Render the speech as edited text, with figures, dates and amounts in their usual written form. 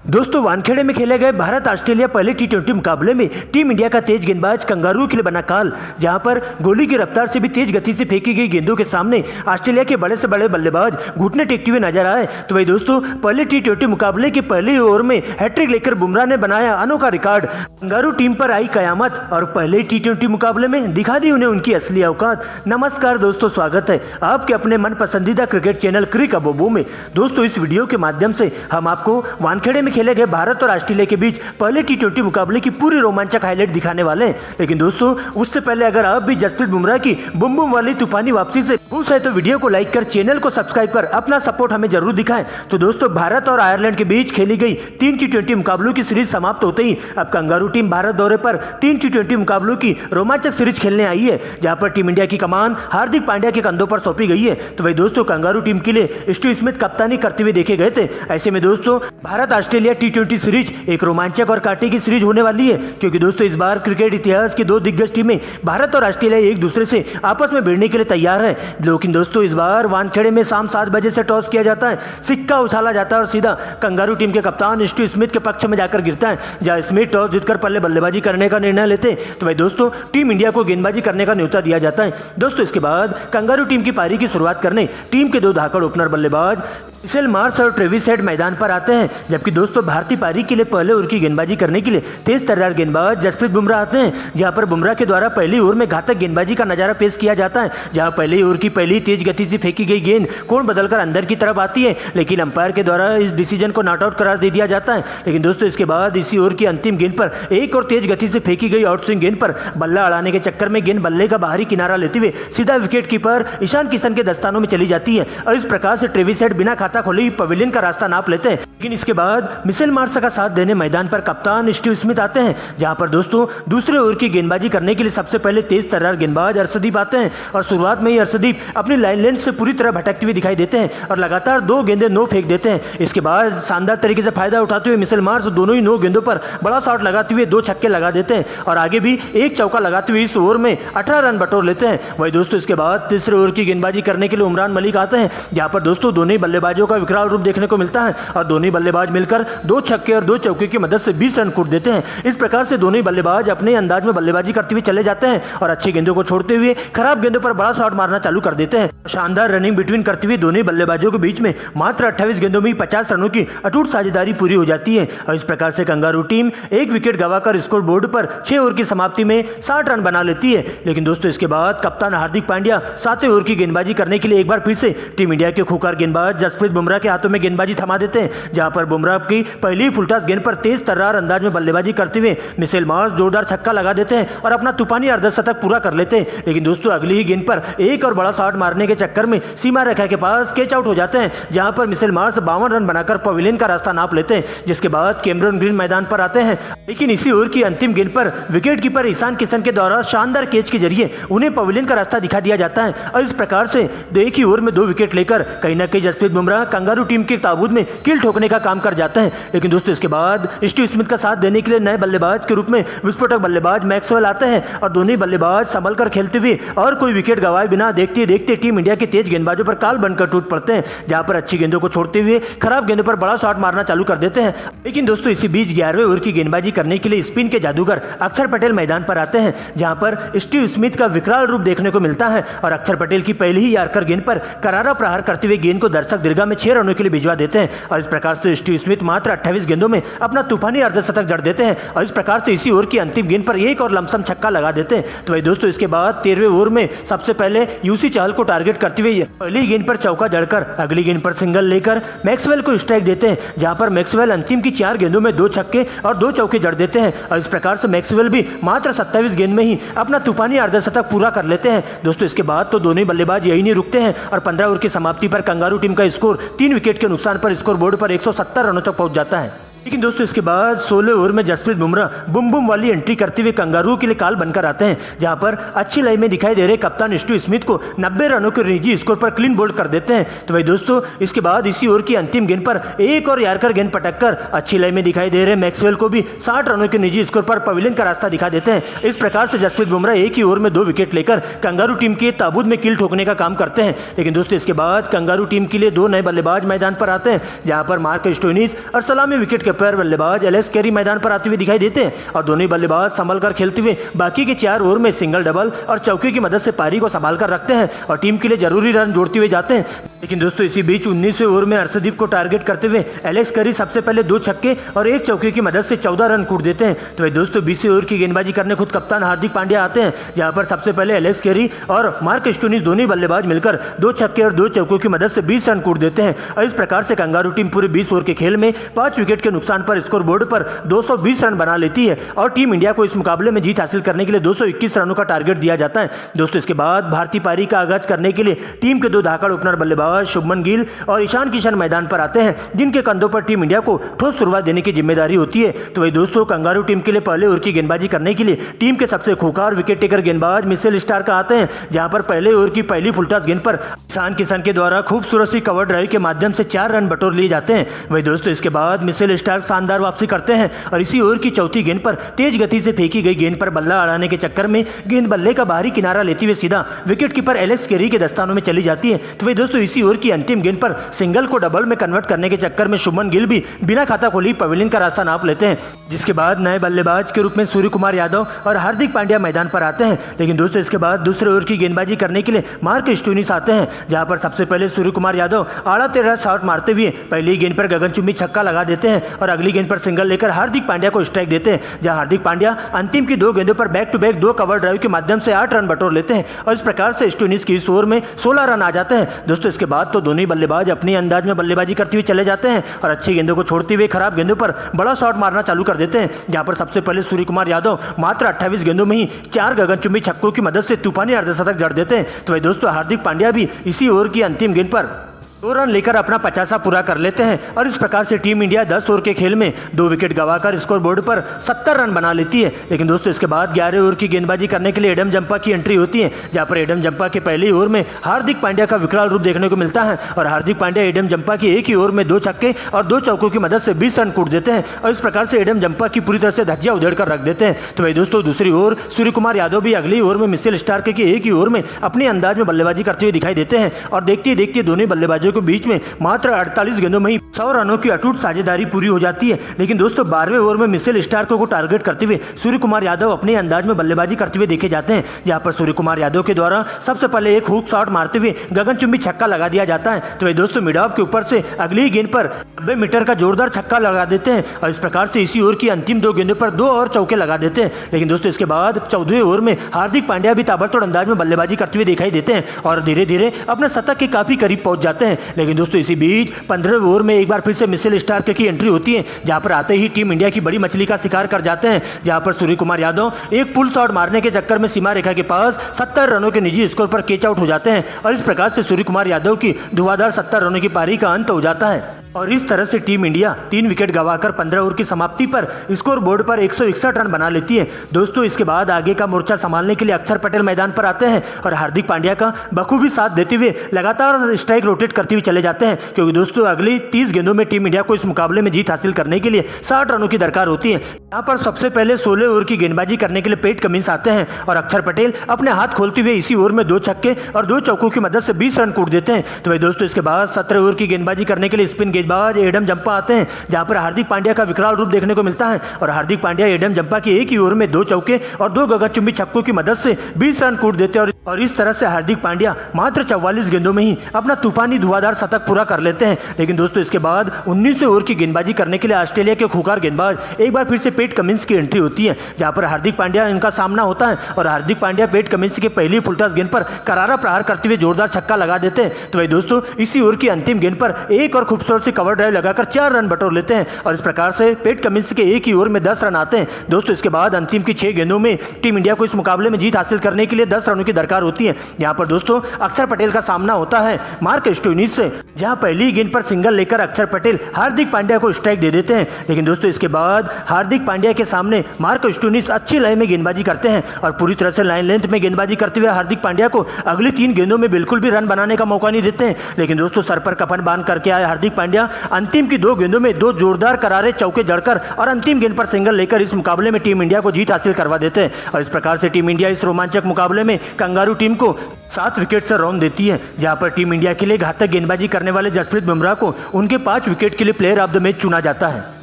दोस्तों वानखेड़े में खेले गए भारत ऑस्ट्रेलिया पहले टी20 मुकाबले में टीम इंडिया का तेज गेंदबाज कंगारू के लिए बना काल, जहां पर गोली की रफ्तार से भी तेज गति से फेंकी गई गेंदों के सामने ऑस्ट्रेलिया के बड़े से बड़े बल्लेबाज घुटने टेकते हुए नजर आए। तो वही दोस्तों पहले टी20 मुकाबले के पहले ओवर में हैट्रिक लेकर बुमराह ने बनाया अनोखा रिकॉर्ड। कंगारू टीम पर आई कयामत और पहले टी20 मुकाबले में दिखा दी उन्हें उनकी असली औकात। नमस्कार दोस्तों, स्वागत है आपके अपने मन पसंदीदा क्रिकेट चैनल क्रिक अबोबो में। दोस्तों इस वीडियो के माध्यम से हम आपको वानखेड़े में खेले गए भारत और ऑस्ट्रेलिया के बीच पहले टी20 मुकाबले की पूरी रोमांचक हाईलाइट दिखाने वाले हैं। लेकिन दोस्तों उससे पहले अगर आप भी जसप्रीत बुमराह की बुम बुम वाली तूफानी वापसी से खुश है तो वीडियो को लाइक कर चैनल को सब्सक्राइब कर अपना सपोर्ट हमें जरूर दिखाएं। तो दोस्तों भारत और आयरलैंड के बीच खेली गई 3 टी20 मुकाबलों की सीरीज समाप्त होते ही अब कंगारू टीम भारत दौरे पर 3 टी20 मुकाबलों की रोमांचक सीरीज खेलने आई है, जहां पर टीम इंडिया की कमान हार्दिक पांड्या के कंधों पर सौंपी गई है। तो वही दोस्तों कंगारू टीम के लिए स्टीव स्मिथ कप्तानी करते हुए देखे गए थे। ऐसे में दोस्तों भारत ऑस्ट्रेलिया टी20 सीरीज एक रोमांचक और कांटे की सीरीज होने वाली है, क्योंकि दोस्तों इस बार क्रिकेट इतिहास की दो दिग्गज टीमें भारत और ऑस्ट्रेलिया एक दूसरे से आपस में भिड़ने के लिए तैयार है। लेकिन दोस्तों इस बार वानखेड़े में शाम 7 बजे से टॉस किया जाता है, सिक्का उछाला जाता है और सीधा कंगारू टीम के कप्तान स्टीव स्मिथ के पक्ष में जाकर गिरता है, जहां स्मिथ टॉस जीतकर पहले बल्लेबाजी करने का निर्णय लेते। तो भाई दोस्तों टीम इंडिया को गेंदबाजी करने का न्योता दिया जाता है। दोस्तों इसके बाद कंगारू टीम की पारी की शुरुआत करने टीम के दो धाकड़ ओपनर बल्लेबाज मिशेल मार्श और ट्रेविस हेड मैदान पर आते हैं, जबकि दोस्तों भारतीय पारी के लिए पहले ओवर की गेंदबाजी करने के लिए तेज तर्रार गेंदबाज जसप्रीत बुमराह आते हैं, जहां पर बुमराह के द्वारा पहली ओवर में घातक गेंदबाजी का नजारा पेश किया जाता है, जहां पहली ओवर की पहली तेज गति से फेंकी गई गेंद कोण बदलकर अंदर की तरफ आती है, लेकिन अंपायर के द्वारा इस डिसीजन को नॉट आउट करार दे दिया जाता है। लेकिन दोस्तों इसके बाद इसी ओवर की अंतिम गेंद पर एक और तेज गति से फेंकी गई आउट स्विंग गेंद पर बल्ला अड़ाने के चक्कर में गेंद बल्ले का बाहरी किनारा लेते हुए सीधा विकेट कीपर ईशान किशन के दस्तानों में चली जाती है और इस प्रकार से ट्रेविस हेड बिना खाता खोले ही पवेलियन का रास्ता नाप लेते हैं। लेकिन इसके बाद मिशेल मार्श का साथ देने मैदान पर कप्तान स्टीव स्मिथ आते हैं, जहां पर दोस्तों दूसरे ओवर की गेंदबाजी करने के लिए सबसे पहले तेज तर्रार गेंदबाज अर्शदीप आते हैं और शुरुआत में ही अर्शदीप अपनी लाइन लेंथ से पूरी तरह भटकते हुए दिखाई देते हैं और लगातार 2 गेंदें नो फेंक देते हैं। इसके बाद शानदार तरीके से फायदा उठाते हुए मिशेल मार्श दोनों ही 9 गेंदों पर बड़ा शॉट लगाते हुए 2 छक्के लगा देते हैं और आगे भी एक चौका लगाते हुए इस ओवर में 18 रन बटोर लेते हैं। वही दोस्तों इसके बाद तीसरे ओवर की गेंदबाजी करने के लिए उमरान मलिक आते हैं, जहां पर दोस्तों दोनों ही बल्लेबाजों का विकराल रूप देखने को मिलता है और दोनों ही बल्लेबाज मिलकर 2 छक्के और 2 चौके की मदद से 20 रन कूट देते हैं। इस प्रकार से दोनों ही बल्लेबाज अपने अंदाज में बल्लेबाजी करते हुए चले जाते हैं और अच्छी गेंदों को छोड़ते हुए खराब गेंदों पर बड़ा शॉट मारना चालू कर देते हैं। शानदार रनिंग बिटवीन करते हुए दोनों ही बल्लेबाजों के बीच में मात्र 28 गेंदों में 50 रनों की अटूट साझेदारी पूरी हो जाती है और इस प्रकार से कंगारू टीम एक विकेट गंवाकर स्कोर बोर्ड पर 6 ओवर की समाप्ति में 60 रन बना लेती है। लेकिन दोस्तों इसके बाद कप्तान हार्दिक पांड्या 7वें ओवर की गेंदबाजी करने के लिए एक बार फिर से टीम इंडिया के खूंखार गेंदबाज जसप्रीत बुमराह के हाथों में गेंदबाजी थमा देते हैं, जहां पर बुमराह की पहली फुलटॉस गेंद पर तेज तर्रार अंदाज में बल्लेबाजी करते हुए मिशेल मार्श जोरदार छक्का लगा देते हैं और अपना तूफानी अर्धशतक पूरा कर लेते हैं। लेकिन दोस्तों अगली ही गेंद पर एक और बड़ा शॉट मारने के चक्कर में सीमा रेखा के पास कैच आउट हो जाते हैं, जहां पर मिशेल मार्श 52 रन बनाकर पवेलियन का रास्ता नाप लेते हैं। जिसके बाद कैमरन ग्रीन मैदान पर आते हैं, लेकिन इसी ओवर की अंतिम गेंद पर विकेट कीपर ईशान किशन के द्वारा शानदार कैच के जरिए उन्हें पवेलियन का रास्ता दिखा दिया जाता है और इस प्रकार से एक ही ओवर में 2 विकेट लेकर कहीं ना कहीं जसप्रीत बुमराह कंगारू टीम के ताबूत में कील ठोकने का काम कर जाते हैं। लेकिन दोस्तों इसके बाद स्टीव स्मिथ का साथ देने के लिए नए बल्लेबाज के रूप में विस्फोटक बल्लेबाज मैक्सवेल आते हैं और दोनों ही बल्लेबाज संभल कर खेलते हुए और कोई विकेट गंवाए बिना देखते देखते टीम इंडिया के तेज गेंदबाजों पर काल बनकर टूट पड़ते हैं, जहां पर अच्छी गेंदों को छोड़ते हुए खराब गेंदों पर बड़ा शॉट मारना चालू कर देते हैं। लेकिन दोस्तों इसी बीच 11वें ओवर की गेंदबाजी करने के लिए स्पिन के जादूगर अक्षर पटेल मैदान पर आते हैं, जहां पर स्टीव स्मिथ का विकराल रूप देखने को मिलता है और अक्षर पटेल की पहली ही यार्कर गेंद पर करारा प्रहार करते हुए गेंद को दर्शक दीर्घा में 6 रनों के लिए भिजवा देते हैं और इस प्रकार से स्टीव स्मिथ मात्र 28 गेंदों में अपना तूफानी अर्धशतक जड़ देते हैं और इस प्रकार से इसी ओवर की अंतिम गेंद पर एक और लमसम छक्का लगा देते हैं। तो भाई दोस्तों इसके बाद 13वें ओवर में सबसे पहले यूसी चहल को टारगेट करते हुए पहली गेंद पर चौका जड़कर अगली गेंद पर सिंगल लेकर मैक्सवेल को स्ट्राइक देते हैं, जहां पर मैक्सवेल अंतिम की 4 गेंदों में 2 छक्के और 2 चौके जड़ देते हैं और इस प्रकार से मैक्सवेल भी मात्र 27 गेंद में ही अपना तूफानी अर्धशतक पूरा कर लेते हैं। दोस्तों इसके बाद तो दोनों बल्लेबाज यही नहीं रुकते हैं और 15 ओवर की समाप्ति पर कंगारू टीम का स्कोर 3 विकेट के नुकसान पर स्कोर बोर्ड पर 170 रनों तक पहुंच जाता है। लेकिन दोस्तों इसके बाद 16 ओवर में जसप्रीत बुमराह बुम बुम वाली एंट्री करते हुए कंगारू के लिए काल बनकर आते हैं, जहां पर अच्छी लय में दिखाई दे रहे कप्तान स्टीव स्मिथ को 90 रनों के निजी स्कोर पर क्लीन बोल्ड कर देते हैं। तो भाई दोस्तों इसके बाद इसी ओवर की अंतिम गेंद पर एक और यार्कर गेंद पटककर अच्छी लय में दिखाई दे रहे मैक्सवेल को भी 60 रनों के निजी स्कोर पर पवेलियन का रास्ता दिखा देते हैं। इस प्रकार से जसप्रीत बुमराह एक ही ओवर में 2 विकेट लेकर कंगारू टीम के ताबूत में कील ठोकने का काम करते हैं। लेकिन दोस्तों इसके बाद कंगारू टीम के लिए 2 नए बल्लेबाज मैदान पर आते हैं, जहां पर मार्क स्टोइनिस और सलामी विकेट के पर बल्लेबाज एलेक्स कैरी मैदान पर आते हुए दिखाई देते हैं और दोनों बल्लेबाज संभल कर खेलते हुए बाकी के 4 ओवर में सिंगल, डबल और चौके की मदद से पारी को संभाल कर रखते हैं और टीम के लिए जरूरी रन जोड़ते हुए जाते हैं। लेकिन दोस्तों इसी बीच 19वें ओवर में अर्शदीप को टारगेट करते हुए एलेक्स कैरी सबसे पहले 2 छक्के और 1 चौके की मदद से 14 रन कूट देते हैं। तो भाई दोस्तों 20वें ओवर की गेंदबाजी करने खुद कप्तान हार्दिक पांड्या आते हैं, जहां पर सबसे पहले एलेक्स कैरी और मार्क स्टोइनिस दोनों बल्लेबाज मिलकर 2 छक्के और 2 चौकों की मदद से 20 रन कूट देते हैं और इस प्रकार से कंगारू टीम पूरे 20 ओवर के खेल में 5 विकेट के नुकसान पर स्कोर बोर्ड पर 220 रन बना लेती है और टीम इंडिया को इस मुकाबले में जीत हासिल करने के लिए 221 रनों का टारगेट दिया जाता है। दोस्तों इसके बाद भारतीय पारी का आगाज करने के लिए टीम के 2 धाकड़ ओपनर बल्लेबाज शुभमन गिल और ईशान किशन मैदान पर आते हैं, जिनके कंधों पर टीम इंडिया को ठोस शुरुआत देने की जिम्मेदारी होती है। तो वही दोस्तों कंगारू टीम के लिए पहले ओवर की गेंदबाजी करने के लिए टीम के सबसे खूंखार विकेट टेकर गेंदबाज मिचेल स्टार्क आते हैं, जहां पर पहले ओवर की पहली फुलटॉस गेंद पर ईशान किशन के द्वारा खूबसूरत सी कवर ड्राइव के माध्यम से 4 रन बटोर लिए जाते हैं। वही दोस्तों इसके बाद मिचेल स्टार्क शानदार वापसी करते हैं और इसी ओवर की चौथी गेंद पर तेज गति से फेंकी गई गेंद पर बल्ला अड़ाने के चक्कर में गेंद बल्ले का बाहरी किनारा लेते हुए सीधा विकेट कीपर एलेक्स कैरी के दस्तानों में चली जाती है। तो वही दोस्तों इसी ओवर की अंतिम गेंद पर सिंगल को डबल में कन्वर्ट करने के चक्कर में शुभमन गिल भी बिना खाता खोली पवेलियन का रास्ता नाप लेते हैं, जिसके बाद नए बल्लेबाज के रूप में सूर्य कुमार यादव और हार्दिक पांड्या मैदान पर आते हैं। लेकिन दोस्तों इसके बाद दूसरे ओवर की गेंदबाजी करने के लिए मार्क स्टोइनिस आते हैं, जहां पर सबसे पहले सूर्य कुमार यादव आड़ा तेरह शॉट मारते हुए पहली गेंद पर गगनचुंबी छक्का लगा देते हैं और अगली गेंद पर सिंगल लेकर हार्दिक पांड्या को स्ट्राइक देते हैं, जहां हार्दिक पांड्या अंतिम की 2 गेंदों पर back to back 2 cover drive के माध्यम से 8 रन बटोर लेते हैं और इस प्रकार से स्टोइनिस की इस ओवर में 16 रन आ जाते हैं। दोस्तों इसके बाद तो दोनों ही बल्लेबाज अपने अंदाज में बल्लेबाजी करते हुए चले जाते हैं और अच्छी गेंदों को छोड़ते हुए खराब गेंदों पर बड़ा शॉट मारना चालू कर देते हैं, जहां पर सबसे पहले सूर्य कुमार यादव मात्र 28 गेंदों में ही 4 गगनचुंबी छक्कों की मदद से तूफानी अर्धशतक जड़ देते हैं। तो भाई दोस्तों हार्दिक पांड्या भी इसी ओवर की अंतिम गेंद पर 2 रन लेकर अपना 50वां पूरा कर लेते हैं और इस प्रकार से टीम इंडिया 10 ओवर के खेल में 2 विकेट गंवाकर स्कोर बोर्ड पर 70 रन बना लेती है। लेकिन दोस्तों इसके बाद 11 ओवर की गेंदबाजी करने के लिए एडम जंपा की एंट्री होती है, जहां पर एडम जंपा के पहले ओवर में हार्दिक पांड्या का विकराल रूप देखने को मिलता है और हार्दिक पांड्या एडम जंपा की एक ही ओवर में 2 छक्के और 2 चौकों की मदद से 20 रन कूट देते हैं और इस प्रकार से एडम जंपा की पूरी तरह से धज्जियां उधेड़ कर रख देते हैं। तो भाई दोस्तों दूसरी ओर सूर्य कुमार यादव भी अगली ओवर में मिचेल स्टार्क की एक ही ओवर में अपने अंदाज में बल्लेबाजी करते हुए दिखाई देते हैं और देखते देखते दोनों बल्लेबाजों के बीच में मात्र 48 गेंदों में ही 100 रनों की अटूट साझेदारी पूरी हो जाती है। लेकिन दोस्तों 12वें ओवर में मिचेल स्टार्क को टारगेट करते हुए सूर्य कुमार यादव अपने अंदाज में बल्लेबाजी करते हुए देखे जाते हैं, जहां पर सूर्य कुमार यादव के द्वारा सबसे पहले एक हुक शॉट मारते हुए गगनचुंबी छक्का लगा दिया जाता है। तो दोस्तों मिड ऑफ के ऊपर से अगली गेंद पर 90 मीटर का जोरदार छक्का लगा देते हैं और इस प्रकार से इसी ओवर की अंतिम 2 गेंदों पर 2 और चौके लगा देते हैं। लेकिन दोस्तों इसके बाद 14वें ओवर में हार्दिक पांड्या भी ताबड़तोड़ अंदाज में बल्लेबाजी करते हुए दिखाई देते हैं और धीरे धीरे अपने शतक के काफी करीब पहुंच जाते हैं। लेकिन दोस्तों इसी बीच 15वें ओवर में एक बार फिर से मिचेल स्टार्क की एंट्री होती है, जहां पर आते ही टीम इंडिया की बड़ी मछली का शिकार कर जाते हैं, जहां पर सूर्य कुमार यादव एक पुल शॉट मारने के चक्कर में सीमा रेखा के पास 70 रनों के निजी स्कोर पर कैच आउट हो जाते हैं और इस प्रकार से सूर्य कुमार यादव की धुआंधार 70 रनों की पारी का अंत हो जाता है और इस तरह से टीम इंडिया 3 विकेट गंवाकर 15 ओवर की समाप्ति पर स्कोर बोर्ड पर 161 रन बना लेती है। दोस्तों इसके बाद आगे का मोर्चा संभालने के लिए अक्षर पटेल मैदान पर आते हैं और हार्दिक पांड्या का बखूबी साथ देते हुए लगातार स्ट्राइक रोटेट करते हुए चले जाते हैं, क्योंकि दोस्तों अगली 30 गेंदों में टीम इंडिया को इस मुकाबले में जीत हासिल करने के लिए 60 रनों की दरकार होती है। यहाँ पर सबसे पहले 16 ओवर की गेंदबाजी करने के लिए पेट कमिंस आते हैं और अक्षर पटेल अपने हाथ खोलते हुए इसी ओवर में 2 छक्के और 2 चौकों की मदद से 20 रन कूट देते हैं। तो भाई दोस्तों इसके बाद 17 ओवर की गेंदबाजी करने के लिए स्पिन गेंदबाज एडम जंपा आते हैं, जहां पर हार्दिक पांड्या का विकराल रूप देखने को मिलता है और हार्दिक पांड्या एडम जंपा की एक ही ओवर में 2 चौके और 2 गगनचुंबी छक्कों की मदद से 20 रन कूट देते हैं और इस तरह से हार्दिक पांड्या मात्र 44 गेंदों में ही अपना तूफानी धुआंधार शतक पूरा कर लेते हैं। लेकिन दोस्तों इसके बाद 19वें ओवर की गेंदबाजी करने के लिए ऑस्ट्रेलिया के खूंखार गेंदबाज एक बार फिर से पेट कमिंस की एंट्री होती है, जहां पर हार्दिक पांड्या इनका सामना होता है और हार्दिक पांड्या पेट कमिंस के पहली फुलटॉस गेंद पर करारा प्रहार करते हुए जोरदार छक्का लगा देते हैं। तो भाई दोस्तों इसी ओवर की अंतिम गेंद पर एक और खूबसूरत सी कवर ड्राइव लगाकर 4 रन बटोर लेते हैं और इस प्रकार से पेट कमिंस के एक ही ओवर में 10 रन आते हैं। दोस्तों इसके बाद अंतिम की 6 गेंदों में टीम इंडिया को इस मुकाबले में जीत हासिल करने के लिए 10 रनों की दरकार होती है। यहाँ पर दोस्तों अक्षर पटेल का सामना होता है मार्क स्टोइनिस से, जहां पहली गेंद पर सिंगल लेकर अक्षर पटेल हार्दिक पांड्या को स्ट्राइक दे देते हैं। लेकिन दोस्तों इसके बाद हार्दिक पांड्या के सामने मार्क स्टोइनिस अच्छी लय में गेंदबाजी करते हैं और पूरी तरह से लाइन लेंथ में गेंदबाजी करते हुए हार्दिक पांड्या को अगली 3 गेंदों में बिल्कुल भी रन बनाने का मौका नहीं देते हैं। लेकिन दोस्तों सर पर कफन बांध करके आए हार्दिक पांड्या अंतिम की 2 गेंदों में 2 जोरदार करारे चौके जड़कर और अंतिम गेंद पर सिंगल लेकर इस मुकाबले में टीम इंडिया को जीत हासिल करवा देते हैं और इस प्रकार से टीम इंडिया इस रोमांचक मुकाबले में कंगारू टीम को 7 विकेट से रौंद देती है, जहां पर टीम इंडिया के लिए घातक गेंदबाजी करने वाले जसप्रीत बुमराह को उनके 5 विकेट के लिए प्लेयर ऑफ द मैच चुना जाता है।